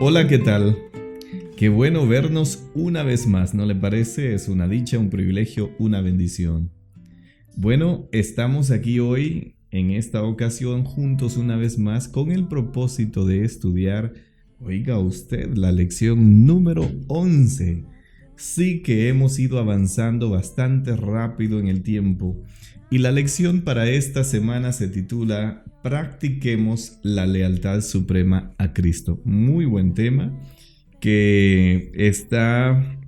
Hola, ¿qué tal? Qué bueno vernos una vez más, ¿no le parece? Es una dicha, un privilegio, una bendición. Bueno, estamos aquí hoy, en esta ocasión, juntos una vez más, con el propósito de estudiar, oiga usted, la lección número 11. Sí que hemos ido avanzando bastante rápido en el tiempo. Y la lección para esta semana se titula Practiquemos la lealtad suprema a Cristo. Muy buen tema que está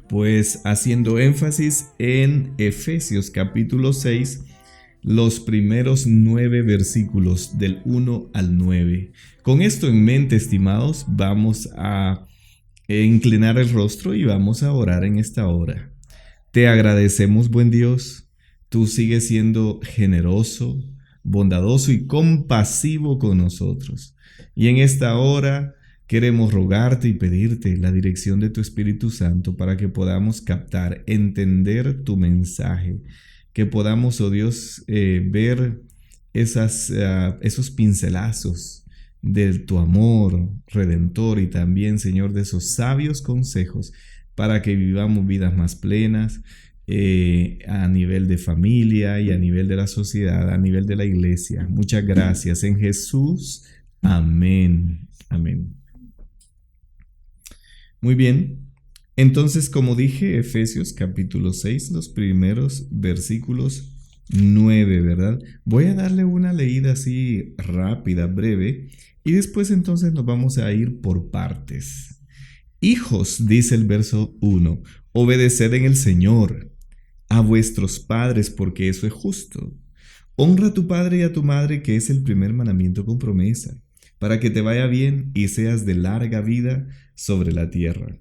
pues haciendo énfasis en Efesios capítulo 6, los primeros 9 versículos del 1 al 9. Con esto en mente, estimados, vamos a inclinar el rostro y vamos a orar en esta hora. Te agradecemos, buen Dios. Tú sigues siendo generoso, bondadoso y compasivo con nosotros. Y en esta hora queremos rogarte y pedirte la dirección de tu Espíritu Santo para que podamos captar, entender tu mensaje, que podamos, oh Dios, ver esos pincelazos de tu amor redentor y también, Señor, de esos sabios consejos para que vivamos vidas más plenas a nivel de familia y a nivel de la sociedad, a nivel de la iglesia. Muchas gracias en Jesús. Amén. Amén. Muy bien. Entonces, como dije, Efesios capítulo 6, los primeros versículos 9, ¿verdad? Voy a darle una leída así rápida, breve, y después entonces nos vamos a ir por partes. Hijos, dice el verso 1, obedeced en el Señor a vuestros padres, porque eso es justo. Honra a tu padre y a tu madre, que es el primer mandamiento con promesa, para que te vaya bien y seas de larga vida sobre la tierra.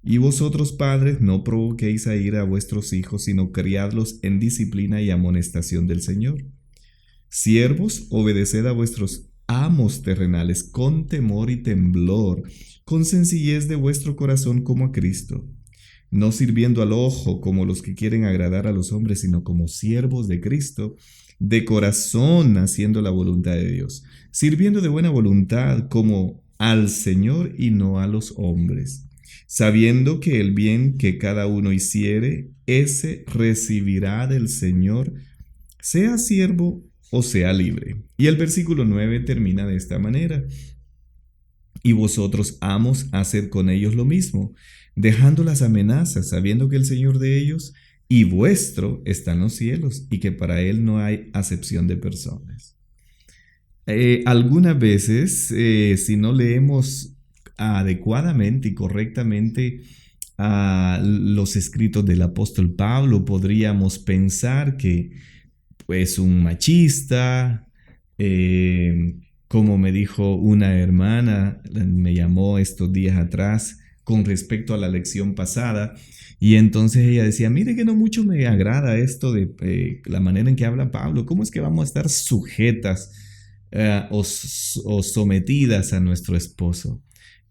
Y vosotros, padres, no provoquéis a ira a vuestros hijos, sino criadlos en disciplina y amonestación del Señor. Siervos, obedeced a vuestros amos terrenales con temor y temblor, con sencillez de vuestro corazón como a Cristo, no sirviendo al ojo como los que quieren agradar a los hombres, sino como siervos de Cristo, de corazón haciendo la voluntad de Dios, sirviendo de buena voluntad como al Señor y no a los hombres, sabiendo que el bien que cada uno hiciere, ese recibirá del Señor, sea siervo o sea libre. Y el versículo 9 termina de esta manera. Y vosotros, amos, haced con ellos lo mismo, dejando las amenazas, sabiendo que el Señor de ellos y vuestro está en los cielos, y que para Él no hay acepción de personas. Algunas veces, si no leemos adecuadamente y correctamente a los escritos del apóstol Pablo, podríamos pensar que pues un machista, como me dijo una hermana, me llamó estos días atrás con respecto a la lección pasada, y entonces ella decía, mire que no mucho me agrada esto de la manera en que habla Pablo, ¿cómo es que vamos a estar sujetas o sometidas a nuestro esposo?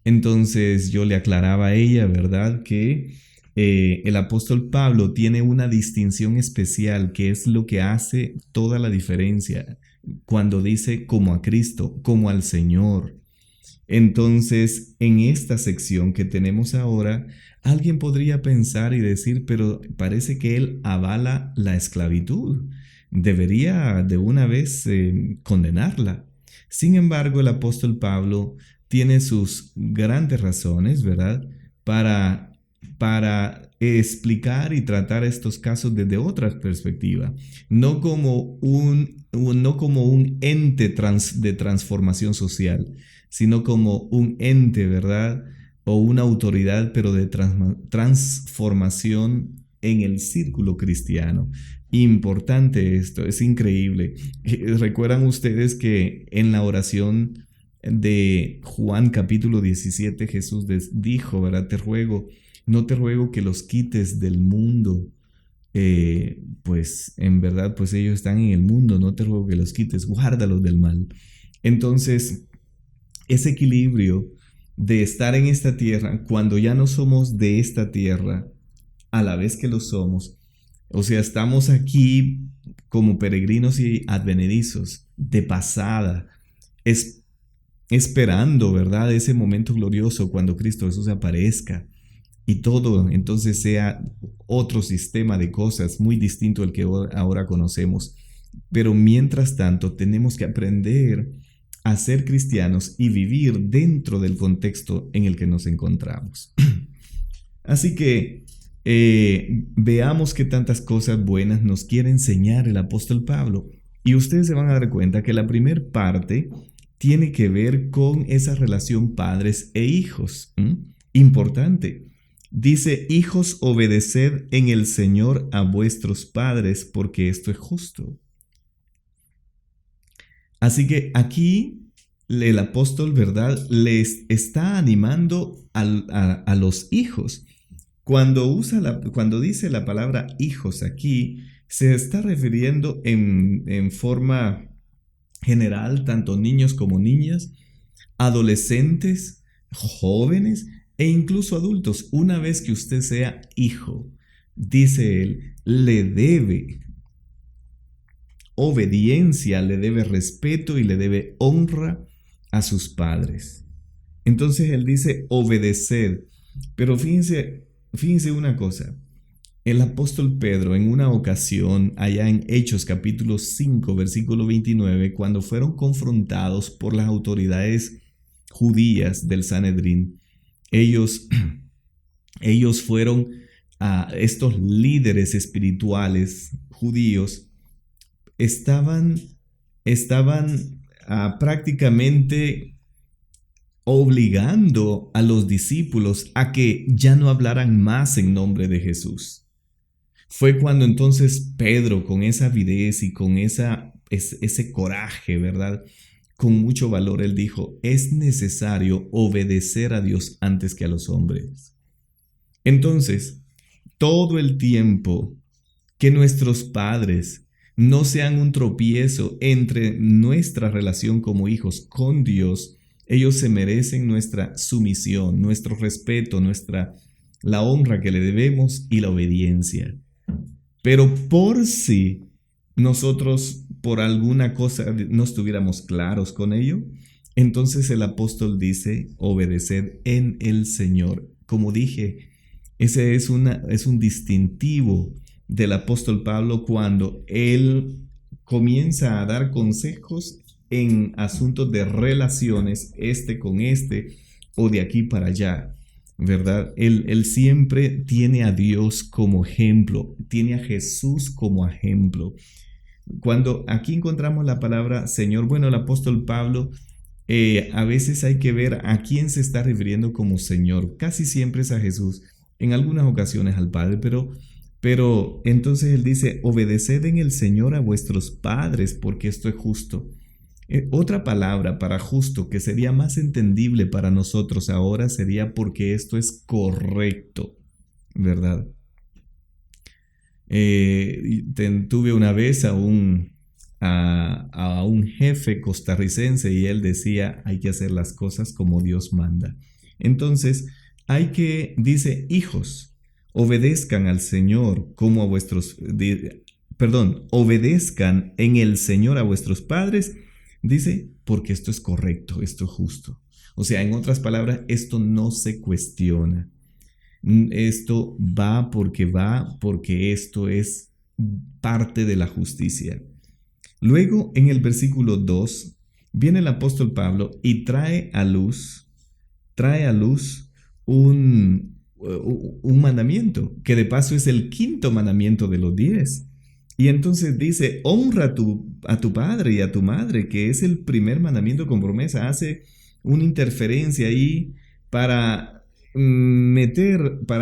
Entonces yo le aclaraba a ella, ¿verdad?, que el apóstol Pablo tiene una distinción especial que es lo que hace toda la diferencia cuando dice como a Cristo, como al Señor. Entonces, en esta sección que tenemos ahora, alguien podría pensar y decir, pero parece que él avala la esclavitud. Debería de una vez condenarla. Sin embargo, el apóstol Pablo tiene sus grandes razones, ¿verdad?, para explicar y tratar estos casos desde otra perspectiva, no como un ente de transformación social, sino como un ente, ¿verdad?, o una autoridad, pero de transformación en el círculo cristiano. Importante esto, es increíble. ¿Recuerdan ustedes que en la oración de Juan capítulo 17 Jesús dijo, ¿verdad?, no te ruego que los quites del mundo, pues en verdad, pues ellos están en el mundo, no te ruego que los quites, guárdalos del mal. Entonces, ese equilibrio de estar en esta tierra, cuando ya no somos de esta tierra, a la vez que lo somos, o sea, estamos aquí como peregrinos y advenedizos, de pasada, es esperando, ¿verdad? Ese momento glorioso cuando Cristo Jesús aparezca y todo entonces sea otro sistema de cosas muy distinto al que ahora conocemos. Pero mientras tanto tenemos que aprender a ser cristianos y vivir dentro del contexto en el que nos encontramos. Así que veamos qué tantas cosas buenas nos quiere enseñar el apóstol Pablo. Y ustedes se van a dar cuenta que la primera parte tiene que ver con esa relación padres e hijos. Importante. Dice, hijos, obedeced en el Señor a vuestros padres, porque esto es justo. Así que aquí el apóstol, ¿verdad?, les está animando a los hijos. Cuando dice la palabra hijos aquí, se está refiriendo en forma general, tanto niños como niñas, adolescentes, jóvenes e incluso adultos. Una vez que usted sea hijo, dice él, le debe obediencia, le debe respeto y le debe honra a sus padres. Entonces él dice obedecer. Pero fíjense una cosa. El apóstol Pedro en una ocasión, allá en Hechos capítulo 5, versículo 29, cuando fueron confrontados por las autoridades judías del Sanedrín, ellos fueron a estos líderes espirituales judíos, estaban prácticamente obligando a los discípulos a que ya no hablaran más en nombre de Jesús. Fue cuando entonces Pedro, con esa avidez y con ese coraje, ¿verdad?, con mucho valor, él dijo, es necesario obedecer a Dios antes que a los hombres. Entonces, todo el tiempo que nuestros padres no sean un tropiezo entre nuestra relación como hijos con Dios, ellos se merecen nuestra sumisión, nuestro respeto, la honra que le debemos y la obediencia. Pero por si nosotros por alguna cosa no estuviéramos claros con ello, entonces el apóstol dice, obedeced en el Señor. Como dije, ese es un distintivo del apóstol Pablo cuando él comienza a dar consejos en asuntos de relaciones, con o de aquí para allá, ¿verdad? Él siempre tiene a Dios como ejemplo, tiene a Jesús como ejemplo. Cuando aquí encontramos la palabra Señor, bueno, el apóstol Pablo, a veces hay que ver a quién se está refiriendo como Señor. Casi siempre es a Jesús, en algunas ocasiones al Padre, pero entonces él dice, obedeced en el Señor a vuestros padres, porque esto es justo. Otra palabra para justo que sería más entendible para nosotros ahora sería porque esto es correcto, ¿verdad? Tuve una vez a un jefe costarricense y él decía, hay que hacer las cosas como Dios manda. Entonces, dice, hijos, obedezcan al Señor como a obedezcan en el Señor a vuestros padres, dice, porque esto es correcto, esto es justo. O sea, en otras palabras, esto no se cuestiona. Esto va porque esto es parte de la justicia. Luego, en el versículo 2, viene el apóstol Pablo y trae a luz un mandamiento, que de paso es el quinto mandamiento de los 10. Y entonces dice, honra a tu padre y a tu madre, que es el primer mandamiento con promesa. Hace una interferencia ahí para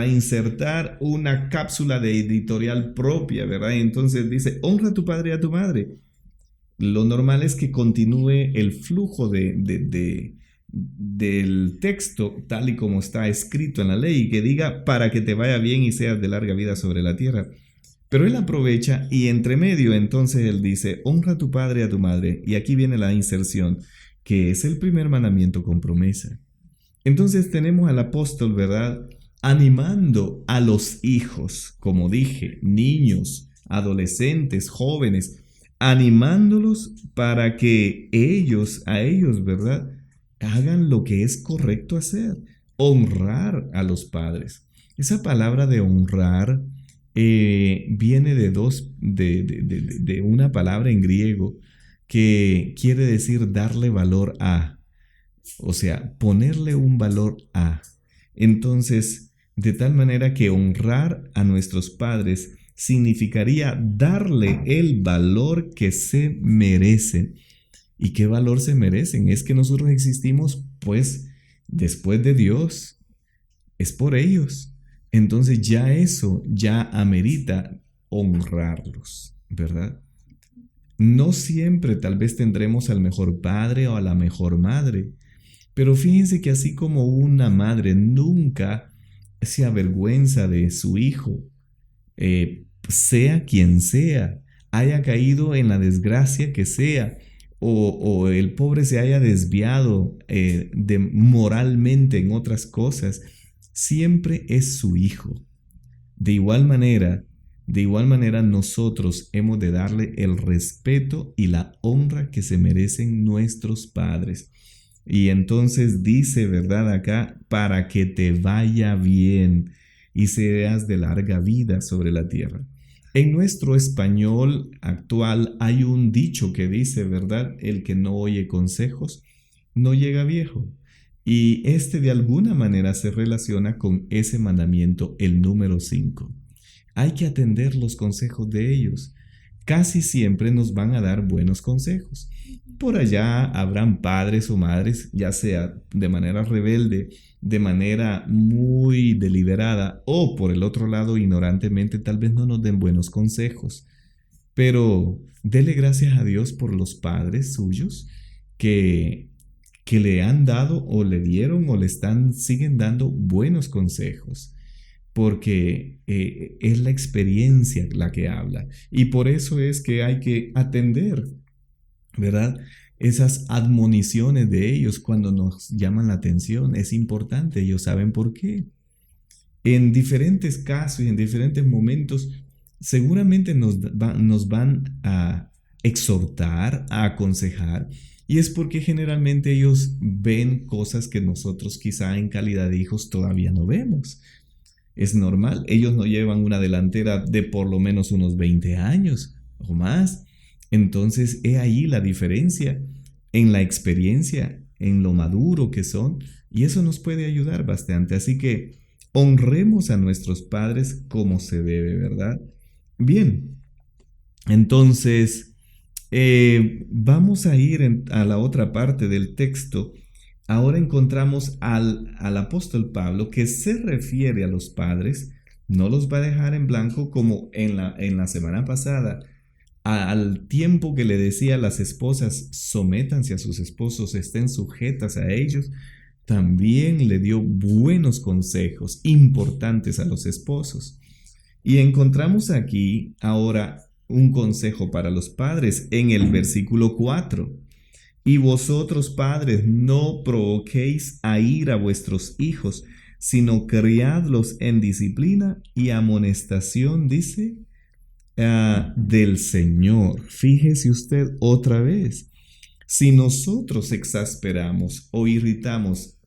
insertar una cápsula de editorial propia, ¿verdad? Entonces dice, honra a tu padre y a tu madre. Lo normal es que continúe el flujo del texto tal y como está escrito en la ley y que diga para que te vaya bien y seas de larga vida sobre la tierra. Pero él aprovecha y entre medio entonces él dice, honra a tu padre y a tu madre. Y aquí viene la inserción, que es el primer mandamiento con promesa. Entonces tenemos al apóstol, ¿verdad?, animando a los hijos, como dije, niños, adolescentes, jóvenes, animándolos para que a ellos, ¿verdad?, hagan lo que es correcto hacer, honrar a los padres. Esa palabra de honrar viene de una palabra en griego que quiere decir darle valor a, o sea, ponerle un valor a. Entonces, de tal manera que honrar a nuestros padres significaría darle el valor que se merecen. ¿Y qué valor se merecen? Es que nosotros existimos, pues, después de Dios, es por ellos. Entonces ya eso ya amerita honrarlos, ¿verdad? No siempre tal vez tendremos al mejor padre o a la mejor madre, pero fíjense que así como una madre nunca se avergüenza de su hijo, sea quien sea, haya caído en la desgracia que sea, o el pobre se haya desviado moralmente en otras cosas, siempre es su hijo. De igual manera, de igual manera nosotros hemos de darle el respeto y la honra que se merecen nuestros padres. Y entonces dice, ¿verdad? Acá, para que te vaya bien y seas de larga vida sobre la tierra. En nuestro español actual hay un dicho que dice, ¿verdad? El que no oye consejos no llega viejo. Y este de alguna manera se relaciona con ese mandamiento, el número 5. Hay que atender los consejos de ellos. Casi siempre nos van a dar buenos consejos. Por allá habrán padres o madres, ya sea de manera rebelde, de manera muy deliberada o por el otro lado ignorantemente, tal vez no nos den buenos consejos. Pero dele gracias a Dios por los padres suyos que, que le han dado o le dieron o siguen dando buenos consejos porque es la experiencia la que habla. Y por eso es que hay que atender, ¿verdad? Esas admoniciones de ellos cuando nos llaman la atención. Es importante, ellos saben por qué. En diferentes casos y en diferentes momentos, seguramente nos van a exhortar, a aconsejar. Y es porque generalmente ellos ven cosas que nosotros quizá en calidad de hijos todavía no vemos. Es normal, ellos no llevan una delantera de por lo menos unos 20 años o más. Entonces, he ahí la diferencia en la experiencia, en lo maduro que son, y eso nos puede ayudar bastante. Así que honremos a nuestros padres como se debe, ¿verdad? Bien, entonces vamos a ir a la otra parte del texto. Ahora encontramos al apóstol Pablo que se refiere a los padres, no los va a dejar en blanco como en la semana pasada, al tiempo que le decía a las esposas, sométanse a sus esposos, estén sujetas a ellos, también le dio buenos consejos importantes a los esposos. Y encontramos aquí ahora un consejo para los padres en el versículo 4. Y vosotros, padres, no provoquéis a ira a vuestros hijos, sino criadlos en disciplina y amonestación, dice, del Señor. Fíjese usted otra vez. Si nosotros exasperamos o irritamos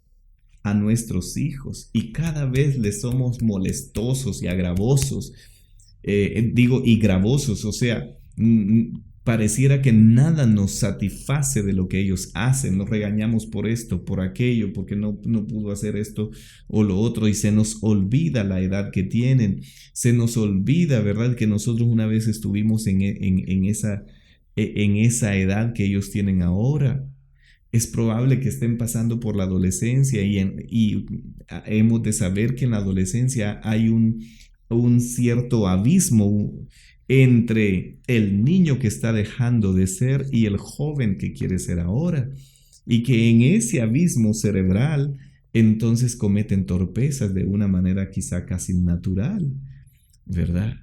a nuestros hijos y cada vez les somos molestosos y agravosos, y gravosos, o sea, pareciera que nada nos satisface de lo que ellos hacen, nos regañamos por esto, por aquello, porque no pudo hacer esto o lo otro y se nos olvida la edad que tienen, se nos olvida, ¿verdad? Que nosotros una vez estuvimos en esa edad que ellos tienen ahora. Es probable que estén pasando por la adolescencia y hemos de saber que en la adolescencia hay un cierto abismo entre el niño que está dejando de ser y el joven que quiere ser ahora. Y que en ese abismo cerebral entonces cometen torpezas de una manera quizá casi natural, ¿verdad?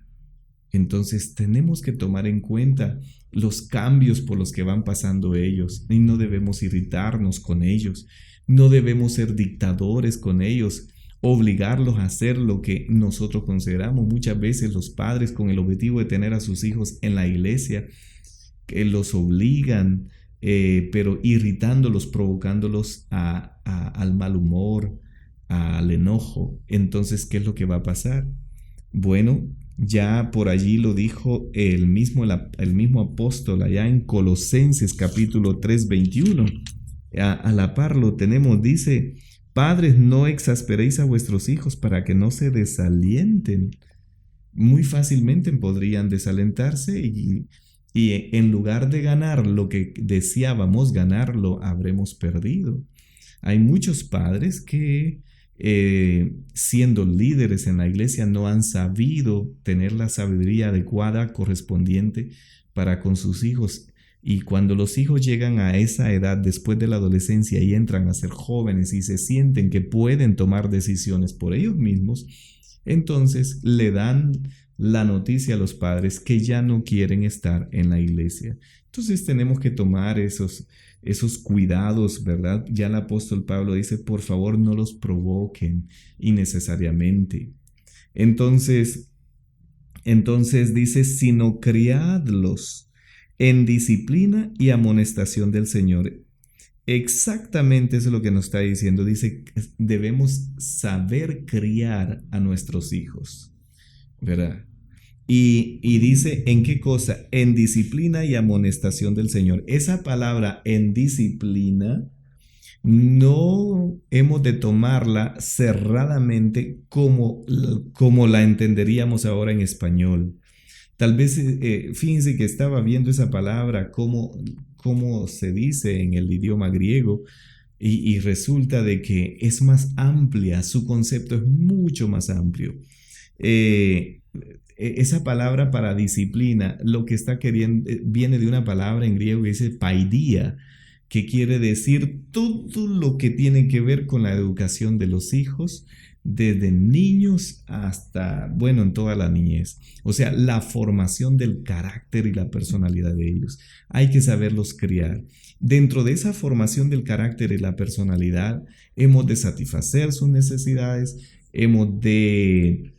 Entonces tenemos que tomar en cuenta los cambios por los que van pasando ellos y no debemos irritarnos con ellos, no debemos ser dictadores con ellos, obligarlos a hacer lo que nosotros consideramos muchas veces los padres con el objetivo de tener a sus hijos en la iglesia, que los obligan pero irritándolos, provocándolos al mal humor, al enojo. Entonces, ¿qué es lo que va a pasar? Bueno, ya por allí lo dijo el mismo apóstol allá en Colosenses capítulo 3 21. A la par lo tenemos, dice: padres, no exasperéis a vuestros hijos para que no se desalienten. Muy fácilmente podrían desalentarse y en lugar de ganar lo que deseábamos ganar, lo habremos perdido. Hay muchos padres que siendo líderes en la iglesia no han sabido tener la sabiduría adecuada correspondiente para con sus hijos. Y cuando los hijos llegan a esa edad después de la adolescencia y entran a ser jóvenes y se sienten que pueden tomar decisiones por ellos mismos, entonces le dan la noticia a los padres que ya no quieren estar en la iglesia. Entonces tenemos que tomar esos cuidados, ¿verdad? Ya el apóstol Pablo dice: por favor, no los provoquen innecesariamente. Entonces dice: sino criadlos en disciplina y amonestación del Señor. Exactamente eso es lo que nos está diciendo. Dice: debemos saber criar a nuestros hijos, ¿verdad? Y dice: ¿en qué cosa? En disciplina y amonestación del Señor. Esa palabra en disciplina no hemos de tomarla cerradamente como la entenderíamos ahora en español. Tal vez, fíjense que estaba viendo esa palabra, cómo se dice en el idioma griego, y resulta de que es más amplia, su concepto es mucho más amplio. Esa palabra para disciplina, lo que está queriendo, viene de una palabra en griego que dice paidia, que quiere decir todo lo que tiene que ver con la educación de los hijos, desde niños hasta, bueno, en toda la niñez. O sea, la formación del carácter y la personalidad de ellos. Hay que saberlos criar. Dentro de esa formación del carácter y la personalidad, hemos de satisfacer sus necesidades, hemos de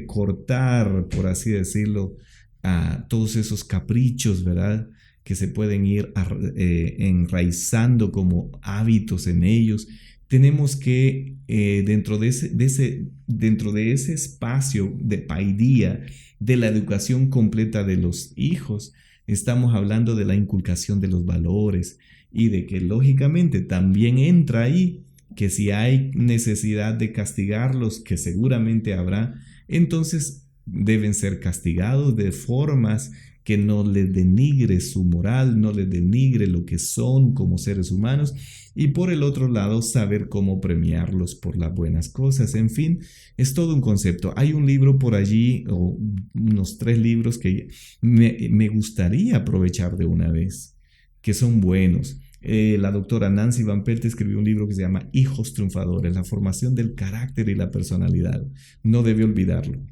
cortar, por así decirlo, a todos esos caprichos, ¿verdad?, que se pueden ir enraizando como hábitos en ellos. Tenemos que, dentro de ese espacio de paidía, de la educación completa de los hijos, estamos hablando de la inculcación de los valores y de que lógicamente también entra ahí que si hay necesidad de castigarlos, que seguramente habrá, entonces deben ser castigados de formas que no les denigre su moral, no les denigre lo que son como seres humanos, y por el otro lado saber cómo premiarlos por las buenas cosas. En fin, es todo un concepto. Hay un libro por allí, o unos 3 libros que me gustaría aprovechar de una vez, que son buenos. La doctora Nancy Van Pelt escribió un libro que se llama Hijos Triunfadores, la formación del carácter y la personalidad. No debe olvidarlo.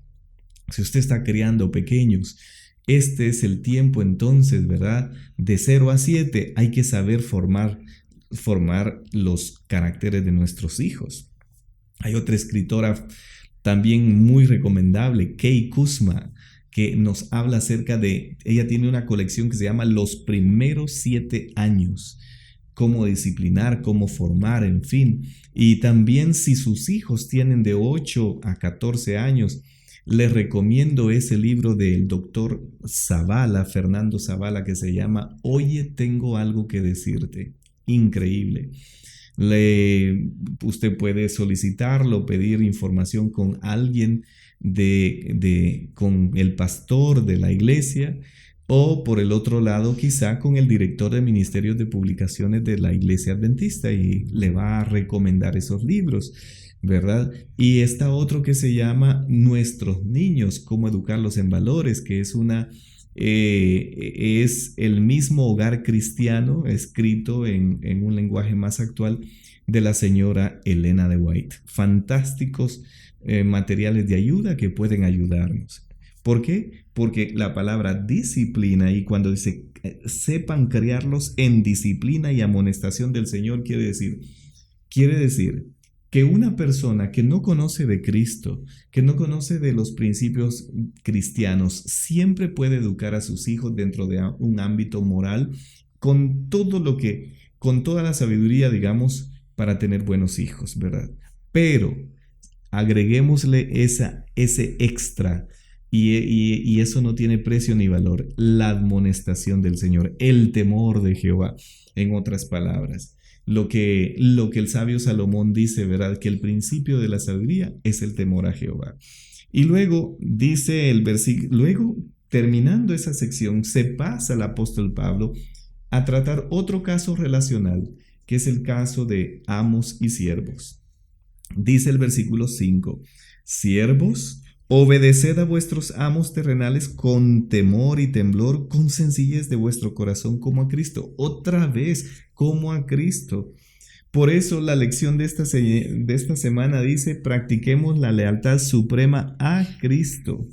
Si usted está criando pequeños, este es el tiempo entonces, ¿verdad? De 0 a 7 hay que saber formar los caracteres de nuestros hijos. Hay otra escritora también muy recomendable, Kay Kusma, que nos habla acerca de, ella tiene una colección que se llama Los primeros 7 años, cómo disciplinar, cómo formar, en fin. Y también si sus hijos tienen de 8 a 14 años, les recomiendo ese libro del doctor Zavala, Fernando Zavala, que se llama Oye, tengo algo que decirte. Increíble. Usted puede solicitarlo, pedir información con alguien con el pastor de la iglesia, o por el otro lado quizá con el director de ministerios de publicaciones de la iglesia adventista, y le va a recomendar esos libros, ¿verdad? Y está otro que se llama Nuestros niños, cómo educarlos en valores, que es el mismo hogar cristiano escrito en un lenguaje más actual de la señora Elena de White. Fantásticos materiales de ayuda que pueden ayudarnos. ¿Por qué? Porque la palabra disciplina, y cuando dice sepan criarlos en disciplina y amonestación del Señor, quiere decir que una persona que no conoce de Cristo, que no conoce de los principios cristianos, siempre puede educar a sus hijos dentro de un ámbito moral con todo lo que, con toda la sabiduría, digamos, para tener buenos hijos, ¿verdad? Pero agreguémosle ese extra y eso no tiene precio ni valor, la admonestación del Señor, el temor de Jehová, en otras palabras. Lo que el sabio Salomón dice, ¿verdad? Que el principio de la sabiduría es el temor a Jehová. Y luego dice el versículo, luego terminando esa sección, se pasa el apóstol Pablo a tratar otro caso relacional, que es el caso de amos y siervos. Dice el versículo 5, siervos, obedeced a vuestros amos terrenales con temor y temblor, con sencillez de vuestro corazón como a Cristo. Otra vez, como a Cristo. Por eso la lección de esta semana dice, practiquemos la lealtad suprema a Cristo.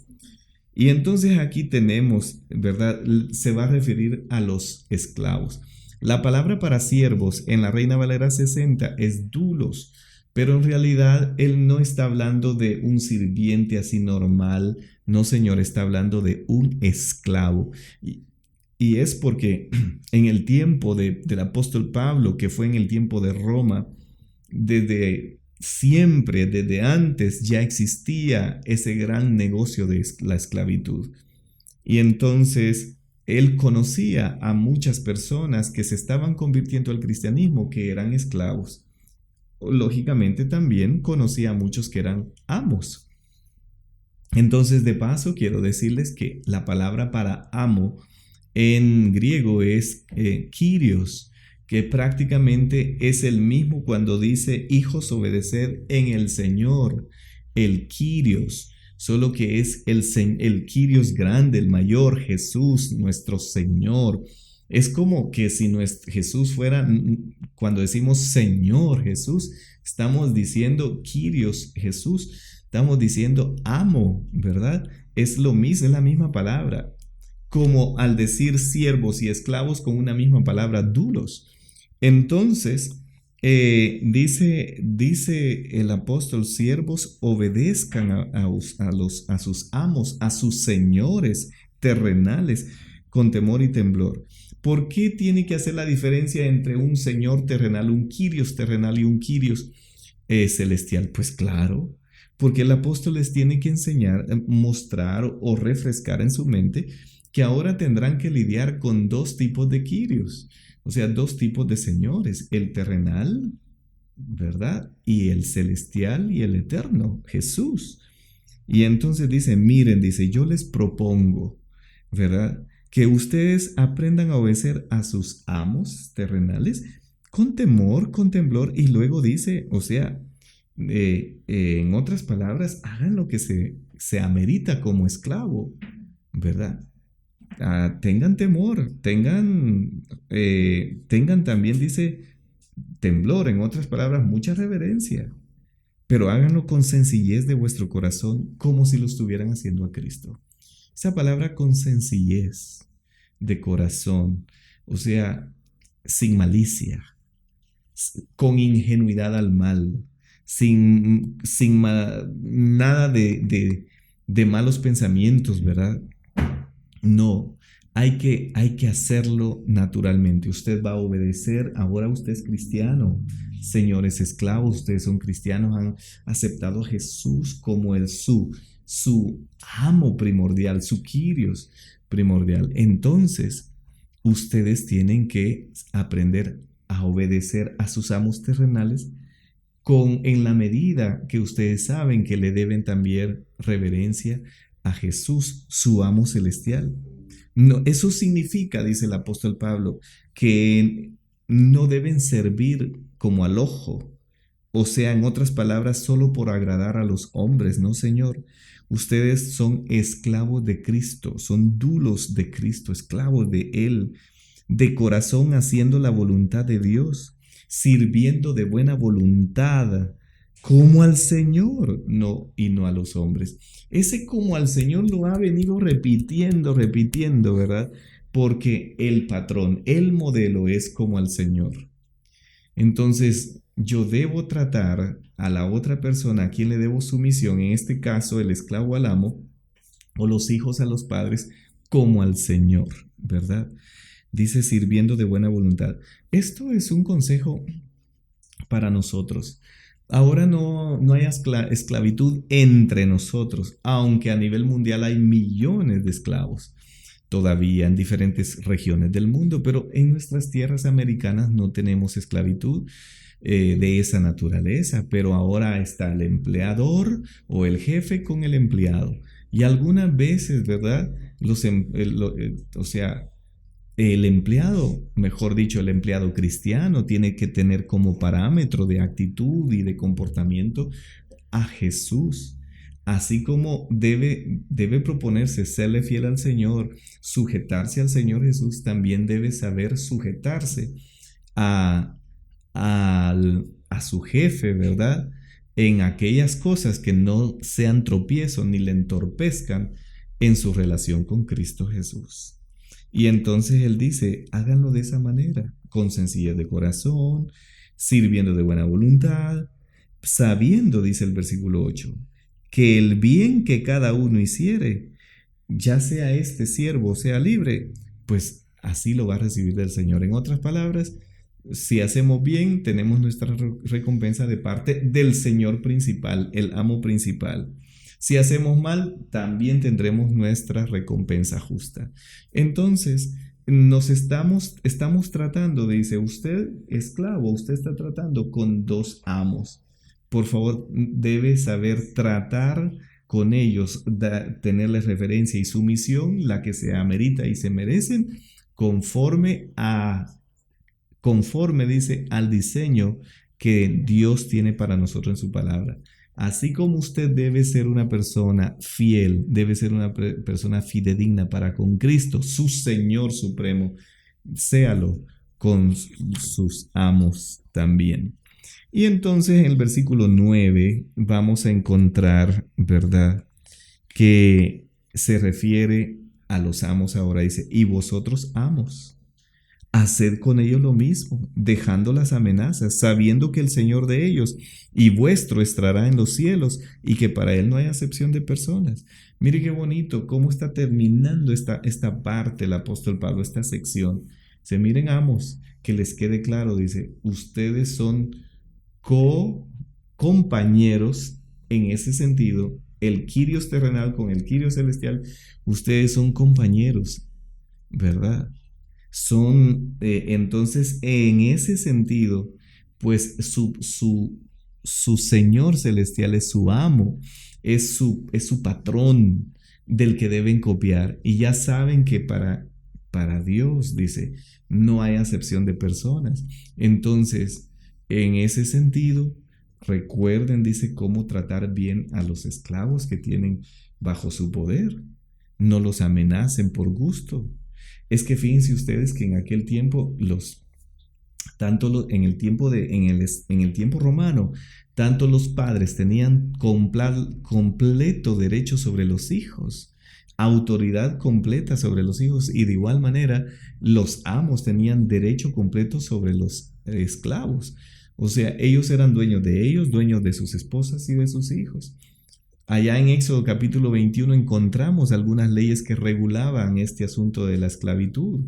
Y entonces aquí tenemos, ¿verdad? Se va a referir a los esclavos. La palabra para siervos en la Reina Valera 60 es doulos, pero en realidad él no está hablando de un sirviente así normal. No, señor, está hablando de un esclavo. Y es porque en el tiempo del apóstol Pablo, que fue en el tiempo de Roma, desde siempre, desde antes, ya existía ese gran negocio de la esclavitud. Y entonces él conocía a muchas personas que se estaban convirtiendo al cristianismo, que eran esclavos. Lógicamente también conocía a muchos que eran amos. Entonces, de paso, quiero decirles que la palabra para amo en griego es kyrios, que prácticamente es el mismo cuando dice hijos obedeced en el Señor, el kyrios, solo que es el kyrios grande, el mayor, Jesús, nuestro Señor. Es como que si Jesús fuera, cuando decimos Señor Jesús, estamos diciendo kyrios Jesús, estamos diciendo amo, ¿verdad? Es lo mismo, es la misma palabra, como al decir siervos y esclavos con una misma palabra, doulos. Entonces, dice el apóstol, siervos obedezcan a sus amos, a sus señores terrenales, con temor y temblor. ¿Por qué tiene que hacer la diferencia entre un señor terrenal, un kyrios terrenal y un kyrios celestial? Pues claro, porque el apóstol les tiene que enseñar, mostrar o refrescar en su mente que ahora tendrán que lidiar con dos tipos de kyrios, o sea, dos tipos de señores, el terrenal, ¿verdad? Y el celestial y el eterno, Jesús. Y entonces dice, miren, dice, yo les propongo, ¿verdad? Que ustedes aprendan a obedecer a sus amos terrenales con temor, con temblor, y luego dice, o sea, en otras palabras, hagan lo que se amerita como esclavo, ¿verdad? Tengan temor, tengan también, dice, temblor, en otras palabras, mucha reverencia, pero háganlo con sencillez de vuestro corazón, como si lo estuvieran haciendo a Cristo. Esa palabra con sencillez de corazón, o sea, sin malicia, con ingenuidad al mal, sin nada de malos pensamientos, ¿verdad? No, hay que hacerlo naturalmente. Usted va a obedecer, ahora usted es cristiano. Señores esclavos, ustedes son cristianos, han aceptado a Jesús como su amo primordial, su kyrios primordial. Entonces, ustedes tienen que aprender a obedecer a sus amos terrenales en la medida que ustedes saben que le deben también reverencia a Jesús, su amo celestial. No, eso significa, dice el apóstol Pablo, que no deben servir como al ojo, o sea, en otras palabras, solo por agradar a los hombres, no, Señor. Ustedes son esclavos de Cristo, son doulos de Cristo, esclavos de Él, de corazón haciendo la voluntad de Dios, sirviendo de buena voluntad, como al Señor, no, y no a los hombres. Ese como al Señor lo ha venido repitiendo, ¿verdad? Porque el patrón, el modelo es como al Señor. Entonces, yo debo tratar a la otra persona a quien le debo sumisión, en este caso el esclavo al amo, o los hijos a los padres, como al Señor, ¿verdad? Dice sirviendo de buena voluntad. Esto es un consejo para nosotros. Ahora no hay esclavitud entre nosotros, aunque a nivel mundial hay millones de esclavos todavía en diferentes regiones del mundo, pero en nuestras tierras americanas no tenemos esclavitud de esa naturaleza, pero ahora está el empleador o el jefe con el empleado. Y algunas veces, ¿verdad? O sea, el empleado, mejor dicho, el empleado cristiano tiene que tener como parámetro de actitud y de comportamiento a Jesús. Así como debe proponerse serle fiel al Señor, sujetarse al Señor Jesús, también debe saber sujetarse a, a su jefe, ¿verdad? En aquellas cosas que no sean tropiezo ni le entorpezcan en su relación con Cristo Jesús. Y entonces él dice, háganlo de esa manera, con sencillez de corazón, sirviendo de buena voluntad, sabiendo, dice el versículo 8, que el bien que cada uno hiciere, ya sea este siervo, sea libre, pues así lo va a recibir del Señor. En otras palabras, si hacemos bien, tenemos nuestra recompensa de parte del Señor principal, el amo principal. Si hacemos mal, también tendremos nuestra recompensa justa. Entonces, estamos tratando, dice, usted esclavo, usted está tratando con dos amos. Por favor, debe saber tratar con ellos, tenerles referencia y sumisión, la que se amerita y se merecen, conforme dice al diseño que Dios tiene para nosotros en su palabra. Así como usted debe ser una persona fiel, debe ser una persona fidedigna para con Cristo, su Señor supremo, séalo con sus amos también. Y entonces en el versículo 9 vamos a encontrar, ¿verdad?, que se refiere a los amos ahora. Dice, y vosotros amos, haced con ellos lo mismo, dejando las amenazas, sabiendo que el Señor de ellos y vuestro estará en los cielos y que para Él no hay acepción de personas. Mire qué bonito cómo está terminando esta parte el apóstol Pablo, esta sección. Se miren, amos, que les quede claro, dice, ustedes son compañeros en ese sentido, el Kyrios terrenal con el Kyrios celestial, ustedes son compañeros, ¿verdad? Entonces, en ese sentido, pues su Señor celestial es su amo, es su patrón del que deben copiar. Y ya saben que para Dios, dice, no hay acepción de personas. Entonces, en ese sentido, recuerden, dice, cómo tratar bien a los esclavos que tienen bajo su poder. No los amenacen por gusto. Es que fíjense ustedes que en aquel tiempo, en el tiempo romano, tanto los padres tenían completo derecho sobre los hijos, autoridad completa sobre los hijos, y de igual manera los amos tenían derecho completo sobre los esclavos. O sea, ellos eran dueños de ellos, dueños de sus esposas y de sus hijos. Allá en Éxodo capítulo 21 encontramos algunas leyes que regulaban este asunto de la esclavitud.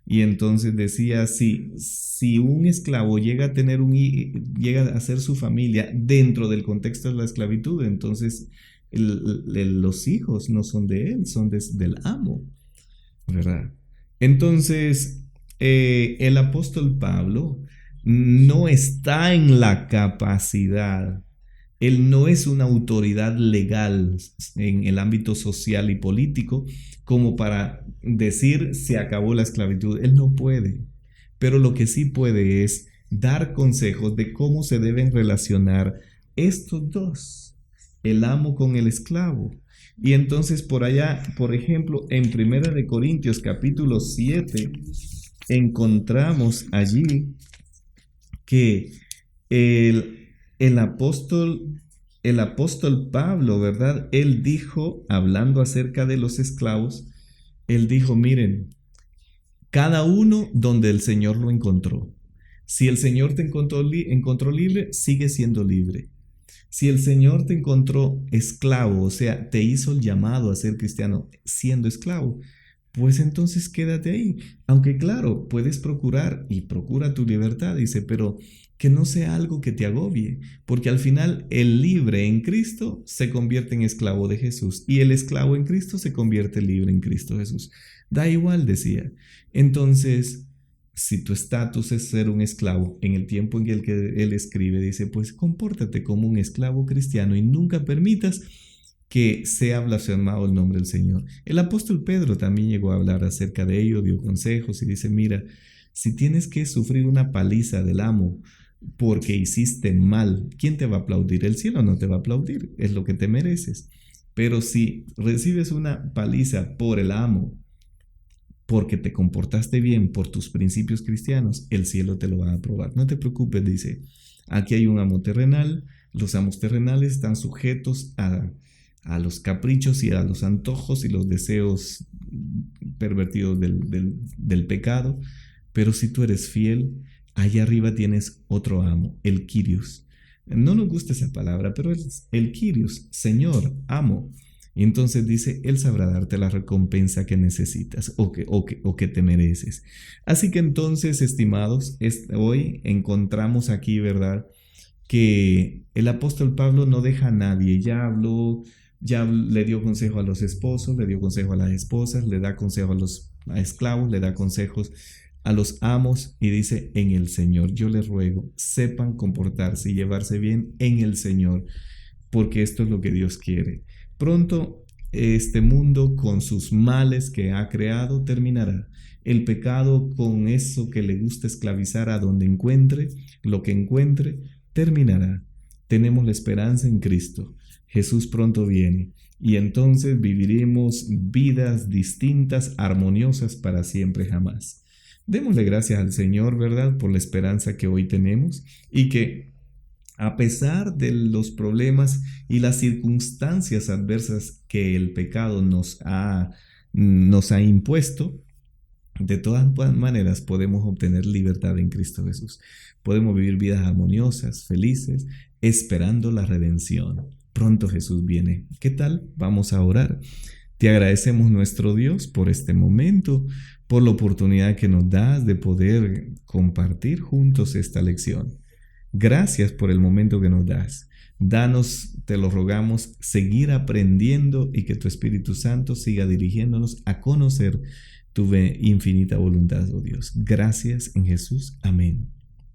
Y entonces decía, si un esclavo llega a hacer su familia dentro del contexto de la esclavitud, entonces los hijos no son de él, son del amo, ¿verdad? Entonces, el apóstol Pablo no está en la capacidad. Él no es una autoridad legal en el ámbito social y político como para decir se acabó la esclavitud. Él no puede. Pero lo que sí puede es dar consejos de cómo se deben relacionar estos dos, el amo con el esclavo. Y entonces por allá, por ejemplo, en 1 de Corintios capítulo 7, encontramos allí que el apóstol Pablo, ¿verdad? Él dijo, hablando acerca de los esclavos, él dijo, miren, cada uno donde el Señor lo encontró. Si el Señor te encontró libre, sigue siendo libre. Si el Señor te encontró esclavo, o sea, te hizo el llamado a ser cristiano siendo esclavo, pues entonces quédate ahí. Aunque claro, puedes procurar y procura tu libertad, dice, pero que no sea algo que te agobie, porque al final el libre en Cristo se convierte en esclavo de Jesús y el esclavo en Cristo se convierte libre en Cristo Jesús. Da igual, decía. Entonces, si tu estatus es ser un esclavo, en el tiempo en el que él escribe, dice, pues compórtate como un esclavo cristiano y nunca permitas que sea blasfemado el nombre del Señor. El apóstol Pedro también llegó a hablar acerca de ello, dio consejos y dice, mira, si tienes que sufrir una paliza del amo porque hiciste mal, ¿quién te va a aplaudir? El cielo no te va a aplaudir, es lo que te mereces. Pero si recibes una paliza por el amo, porque te comportaste bien por tus principios cristianos, el cielo te lo va a aprobar. No te preocupes, dice, aquí hay un amo terrenal, los amos terrenales están sujetos a los caprichos y a los antojos y los deseos pervertidos del pecado, pero si tú eres fiel, allá arriba tienes otro amo, el Kyrios. No nos gusta esa palabra, pero es el Kyrios, Señor, amo. Y entonces dice, Él sabrá darte la recompensa que necesitas o que te mereces. Así que entonces, estimados, hoy encontramos aquí, ¿verdad?, que el apóstol Pablo no deja a nadie. Ya habló, ya le dio consejo a los esposos, le dio consejo a las esposas, le da consejo a los esclavos, le da consejos a los amos y dice, en el Señor, yo les ruego, sepan comportarse y llevarse bien en el Señor, porque esto es lo que Dios quiere. Pronto este mundo con sus males que ha creado terminará. El pecado con eso que le gusta esclavizar a donde encuentre, lo que encuentre, terminará. Tenemos la esperanza en Cristo. Jesús pronto viene y entonces viviremos vidas distintas, armoniosas para siempre jamás. Démosle gracias al Señor, ¿verdad?, por la esperanza que hoy tenemos y que a pesar de los problemas y las circunstancias adversas que el pecado nos ha impuesto, de todas maneras podemos obtener libertad en Cristo Jesús. Podemos vivir vidas armoniosas, felices, esperando la redención. Pronto Jesús viene. ¿Qué tal? Vamos a orar. Te agradecemos, nuestro Dios, por este momento, por la oportunidad que nos das de poder compartir juntos esta lección. Gracias por el momento que nos das. Danos, te lo rogamos, seguir aprendiendo y que tu Espíritu Santo siga dirigiéndonos a conocer tu infinita voluntad, oh Dios. Gracias en Jesús. Amén.